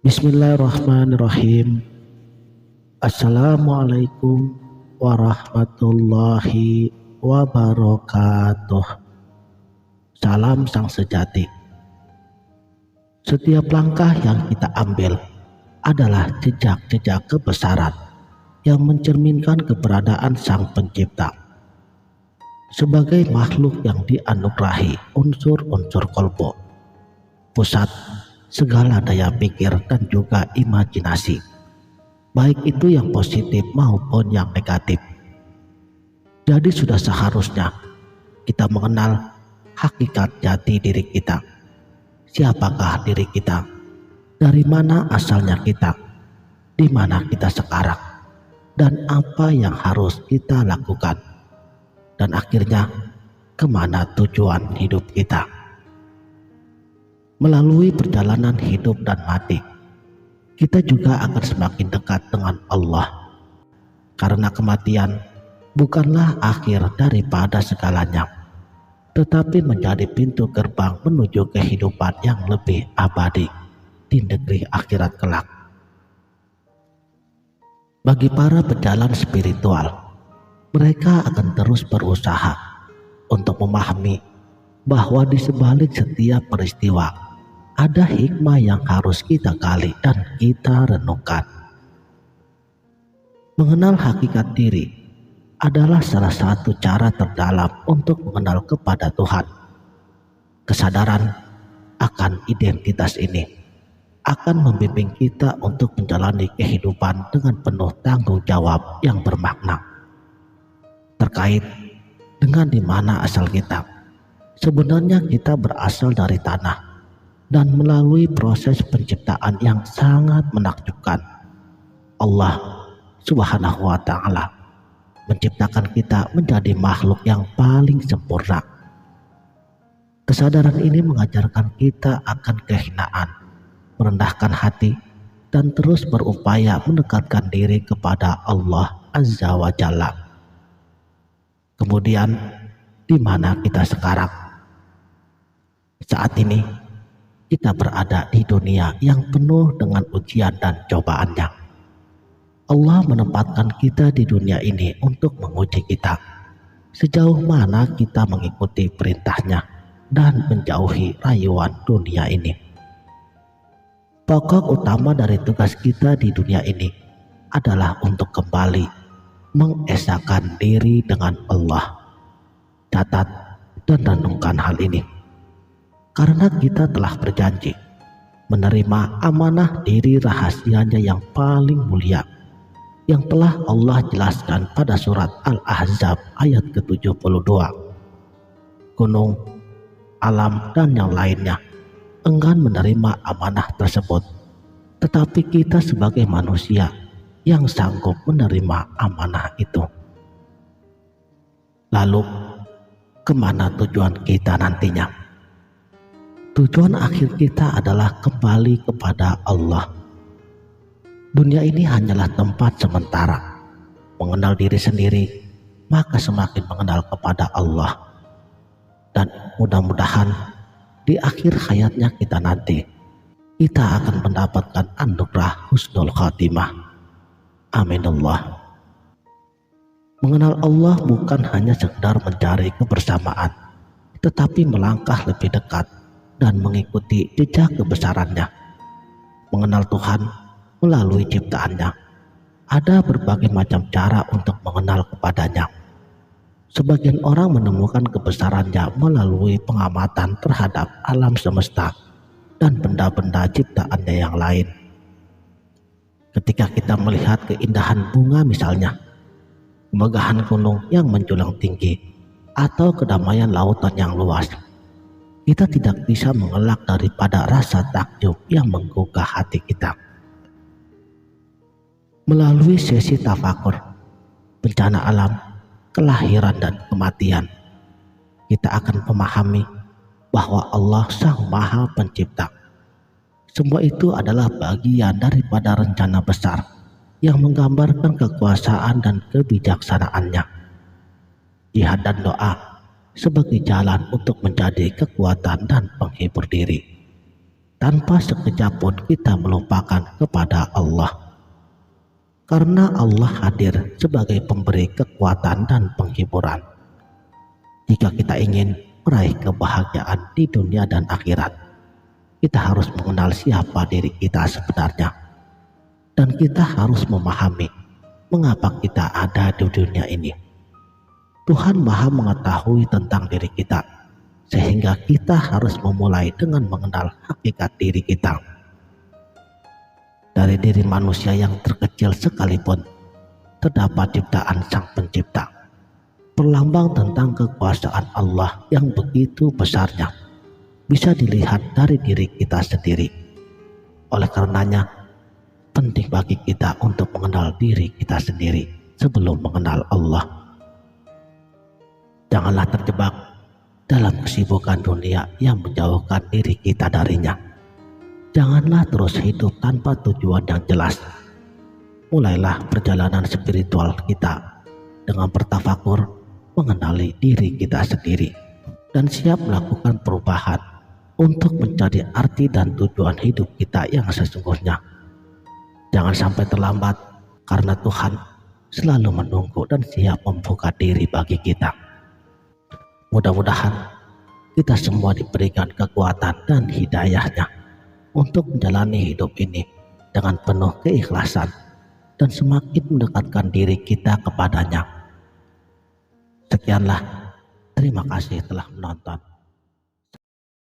Bismillahirrahmanirrahim. Assalamualaikum warahmatullahi wabarakatuh. Salam sang sejati. Setiap langkah yang kita ambil adalah jejak-jejak kebesaran yang mencerminkan keberadaan sang pencipta. Sebagai makhluk yang dianugerahi unsur-unsur kolbu, pusat segala daya pikir dan juga imajinasi, baik itu yang positif maupun yang negatif. Jadi sudah seharusnya kita mengenal hakikat jati diri kita. Siapakah diri kita? Dari mana asalnya kita? Di mana kita sekarang? Dan apa yang harus kita lakukan? Dan akhirnya kemana tujuan hidup kita? Melalui perjalanan hidup dan mati, kita juga akan semakin dekat dengan Allah. Karena kematian bukanlah akhir daripada segalanya, tetapi menjadi pintu gerbang menuju kehidupan yang lebih abadi di negeri akhirat kelak. Bagi para pejalan spiritual, mereka akan terus berusaha untuk memahami bahwa di sebalik setiap peristiwa ada hikmah yang harus kita gali dan kita renungkan. Mengenal hakikat diri adalah salah satu cara terdalam untuk mengenal kepada Tuhan. Kesadaran akan identitas ini akan membimbing kita untuk menjalani kehidupan dengan penuh tanggung jawab yang bermakna. Terkait dengan di mana asal kita, sebenarnya kita berasal dari tanah. Dan melalui proses penciptaan yang sangat menakjubkan, Allah Subhanahu wa Ta'ala menciptakan kita menjadi makhluk yang paling sempurna. Kesadaran ini mengajarkan kita akan kehinaan, merendahkan hati, dan terus berupaya mendekatkan diri kepada Allah Azza wa Jalla. Kemudian, di mana kita sekarang? Saat ini kita berada di dunia yang penuh dengan ujian dan cobaannya. Allah menempatkan kita di dunia ini untuk menguji kita. Sejauh mana kita mengikuti perintahnya dan menjauhi rayuan dunia ini. Pokok utama dari tugas kita di dunia ini adalah untuk kembali mengesahkan diri dengan Allah. Catat dan renungkan hal ini. Karena kita telah berjanji menerima amanah diri rahasianya yang paling mulia, yang telah Allah jelaskan pada surat Al-Ahzab ayat ke-72. Gunung, alam, dan yang lainnya enggan menerima amanah tersebut, tetapi kita sebagai manusia yang sanggup menerima amanah itu. Lalu, kemana tujuan kita nantinya? Tujuan akhir kita adalah kembali kepada Allah. Dunia ini hanyalah tempat sementara. Mengenal diri sendiri, maka semakin mengenal kepada Allah. Dan mudah-mudahan di akhir hayatnya kita nanti, kita akan mendapatkan anugerah husnul khatimah. Amin Allah. Mengenal Allah bukan hanya sekedar mencari kebersamaan, tetapi melangkah lebih dekat dan mengikuti jejak kebesarannya. Mengenal Tuhan melalui ciptaannya. Ada berbagai macam cara untuk mengenal kepadanya. Sebagian orang menemukan kebesarannya melalui pengamatan terhadap alam semesta dan benda-benda ciptaannya yang lain. Ketika kita melihat keindahan bunga misalnya, kemegahan gunung yang menjulang tinggi, atau kedamaian lautan yang luas, kita tidak bisa mengelak daripada rasa takjub yang menggugah hati kita. Melalui sesi tafakur, bencana alam, kelahiran dan kematian, kita akan memahami bahwa Allah Sang Maha Pencipta. Semua itu adalah bagian daripada rencana besar yang menggambarkan kekuasaan dan kebijaksanaannya. Jihad dan doa sebagai jalan untuk menjadi kekuatan dan penghibur diri. tanpa sekejap pun kita melupakan kepada Allah. Karena Allah hadir sebagai pemberi kekuatan dan penghiburan. Jika kita ingin meraih kebahagiaan di dunia dan akhirat, kita harus mengenal siapa diri kita sebenarnya. Dan kita harus memahami mengapa kita ada di dunia ini. Tuhan Maha mengetahui tentang diri kita, sehingga kita harus memulai dengan mengenal hakikat diri kita. Dari diri manusia yang terkecil sekalipun, terdapat ciptaan Sang Pencipta, perlambang tentang kekuasaan Allah yang begitu besarnya, bisa dilihat dari diri kita sendiri. Oleh karenanya, penting bagi kita untuk mengenal diri kita sendiri sebelum mengenal Allah. Janganlah terjebak dalam kesibukan dunia yang menjauhkan diri kita darinya. Janganlah terus hidup tanpa tujuan yang jelas. Mulailah perjalanan spiritual kita dengan bertafakur mengenali diri kita sendiri dan siap melakukan perubahan untuk mencari arti dan tujuan hidup kita yang sesungguhnya. Jangan sampai terlambat, karena Tuhan selalu menunggu dan siap membuka diri bagi kita. Mudah-mudahan kita semua diberikan kekuatan dan hidayahnya untuk menjalani hidup ini dengan penuh keikhlasan dan semakin mendekatkan diri kita kepadanya. Sekianlah, terima kasih telah menonton.